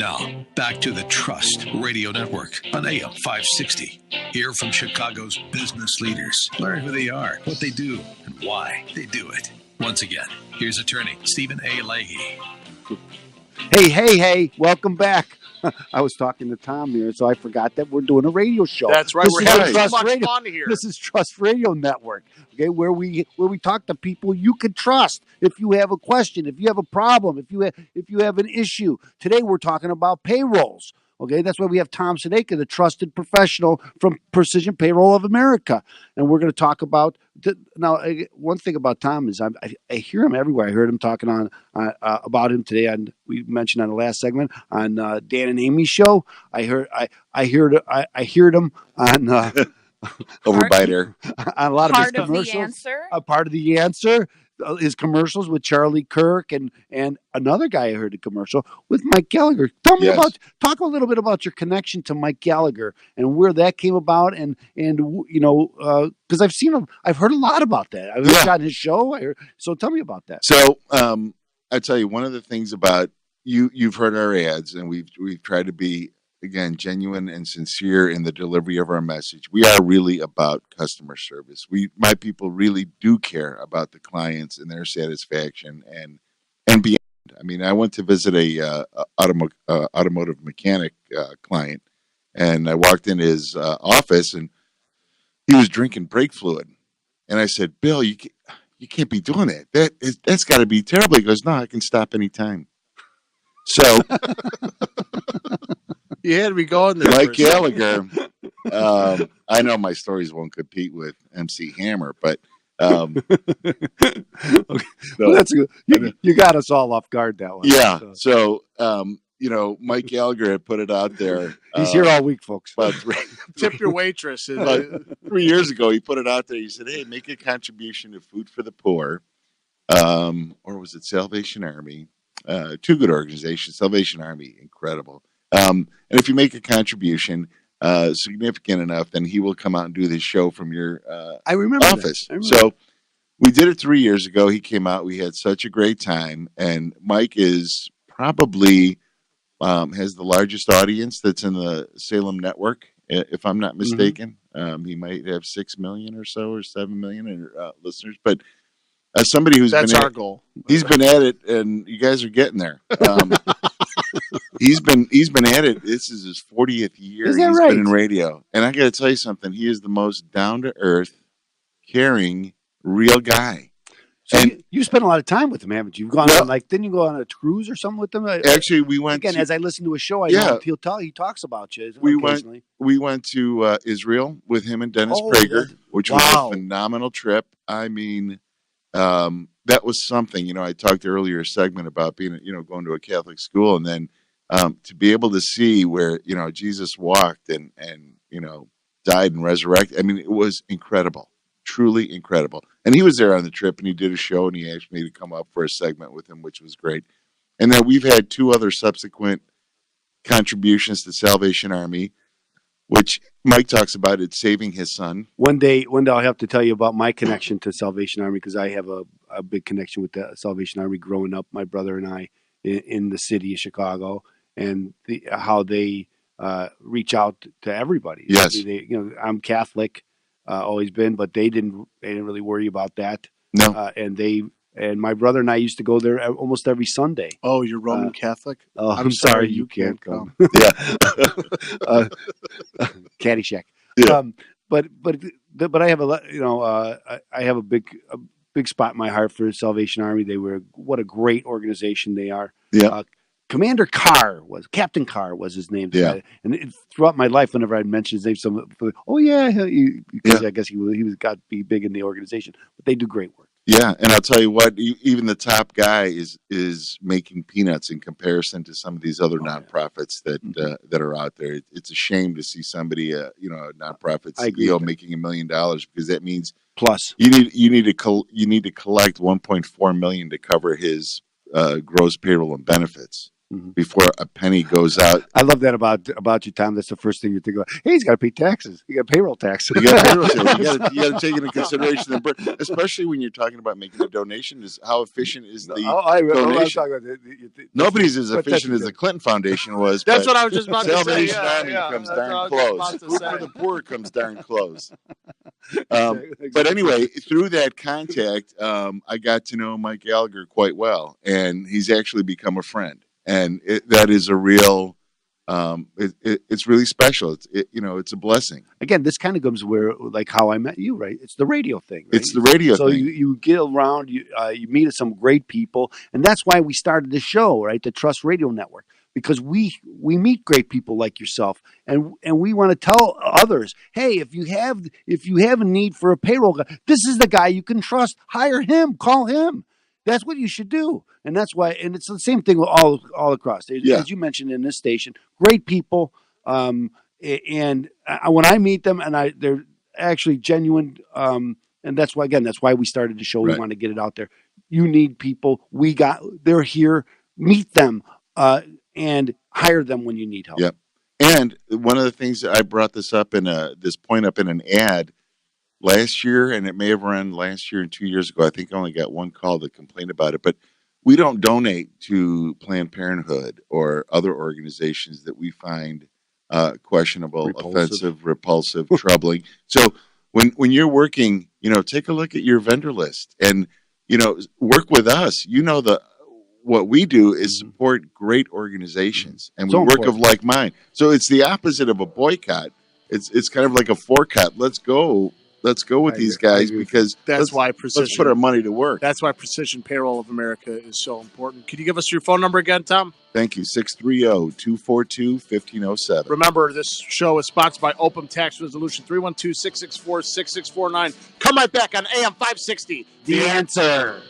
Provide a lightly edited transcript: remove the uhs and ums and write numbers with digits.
Now, back to the Trust Radio Network on AM 560. Hear from Chicago's business leaders. Learn who they are, what they do, and why they do it. Once again, here's attorney Stephen A. Leahy. Hey, welcome back. I was talking to Tom here, so I forgot that we're doing a radio show. That's right. We're having so much fun here. This is Trust Radio Network, okay, where we talk to people you can trust. If you have a question, if you have a problem, if you have an issue. Today we're talking about payrolls. Okay, that's why we have Tom Sodeika, the trusted professional from Precision Payroll of America, and we're going to talk about now. One thing about Tom is I hear him everywhere. I heard him talking on about him today, and we mentioned on the last segment on Dan and Amy's show. I heard him on over by there on a lot of his commercials. Part of the answer. His commercials with Charlie Kirk and another guy I heard a commercial with Mike Gallagher. Talk a little bit about your connection to Mike Gallagher and where that came about, and you know, because I've heard a lot about that. I was on his show. So tell me about that. So I tell you, one of the things about you've heard our ads, and we've tried to be, again, genuine and sincere in the delivery of our message. We are really about customer service. My people really do care about the clients and their satisfaction and beyond. I mean, I went to visit a automotive mechanic client, and I walked in his office, and he was drinking brake fluid. And I said, "Bill, you can't be doing that. That's got to be terrible." He goes, "No, I can stop anytime." So. You had me going there. Mike Gallagher. I know my stories won't compete with MC Hammer, but okay. Well, that's good. You got us all off guard that one. Yeah. So you know, Mike Gallagher had put it out there. He's here all week, folks. Tip your waitress. 3 years ago, he put it out there. He said, "Hey, make a contribution to Food for the Poor," or was it Salvation Army? Two good organizations. Salvation Army, incredible. And if you make a contribution significant enough, then he will come out and do this show from your office. So we did it 3 years ago. He came out. We had such a great time. And Mike is probably has the largest audience that's in the Salem network, if I'm not mistaken. Mm-hmm. He might have 6 million or so, or 7 million listeners. But as somebody who's that's our goal. He's been at it, and you guys are getting there. He's been at it. This is his 40th year. Is that right? Been in radio, and I got to tell you something. He is the most down to earth, caring, real guy. So you spent a lot of time with him, haven't you? You've gone on, didn't you go on a cruise or something with him? Actually, we went again. As I listen to a show, I know he talks about you. We went to Israel with him and Dennis Prager, which was a phenomenal trip. I mean. That was something, you know, I talked earlier segment about being, you know, going to a Catholic school, and then to be able to see where, you know, Jesus walked and, you know, died and resurrected. I mean, it was incredible, truly incredible. And he was there on the trip, and he did a show, and he asked me to come up for a segment with him, which was great. And then we've had 2 other subsequent contributions to Salvation Army, which Mike talks about it saving his son. One day I'll have to tell you about my connection to Salvation Army, because I have a big connection with the Salvation Army growing up, my brother and I, in the city of Chicago, and how they reach out to everybody. Yes. You know, I'm Catholic, always been, but they didn't really worry about that. No. And my brother and I used to go there almost every Sunday. Oh, you're Roman Catholic? Oh, I'm sorry, you can't come. Yeah. Caddyshack. Yeah. But I have I have a big spot in my heart for Salvation Army. What a great organization they are. Yeah. Captain Carr was his name. Yeah. And throughout my life, whenever I'd mention his name, because I guess he got to be big in the organization. But they do great work. Yeah, and I'll tell you what, even the top guy is making peanuts in comparison to some of these other nonprofits that are out there. It's a shame to see somebody, a nonprofit CEO making $1 million, because that means plus you need to collect $1.4 million to cover his gross payroll and benefits. before a penny goes out. I love that about you, Tom. That's the first thing you think about. Hey, he's got to pay taxes. He got payroll taxes. You got payroll taxes. You got to take into consideration, especially when you're talking about making a donation, is how efficient is the donation. Nobody's as efficient as the Clinton Foundation was. That's what I was just about to say. Salvation Army comes darn close. Food for the Poor comes darn close. But anyway, through that contact, I got to know Mike Gallagher quite well, and he's actually become a friend. And that is a real, it's really special. It's a blessing. Again, this kind of comes where, like how I met you, right? It's the radio thing. Right? It's the radio thing. So you get around, you meet some great people, and that's why we started the show, right? The Trust Radio Network, because we meet great people like yourself, and we want to tell others, hey, if you have a need for a payroll guy, this is the guy you can trust. Hire him. Call him. That's what you should do. And that's why, and it's the same thing all across. As you mentioned in this station, great people. And when I meet them, and they're actually genuine. And that's why we started the show. Right. We want to get it out there. You need people. They're here. Meet them and hire them when you need help. Yep. And one of the things that I brought this point up in an ad last year, and it may have run last year and 2 years ago. I think I only got one call to complain about it, but we don't donate to Planned Parenthood or other organizations that we find questionable, offensive, repulsive, troubling. So when you're working, take a look at your vendor list and, work with us. What we do is support great organizations, and we work of like mind. So it's the opposite of a boycott. It's kind of like a forecott. Let's go with these guys because let's put our money to work. That's why Precision Payroll of America is so important. Could you give us your phone number again, Tom? Thank you. 630-242-1507. Remember, this show is sponsored by Open Tax Resolution 312-664-6649. Come right back on AM 560. The Answer.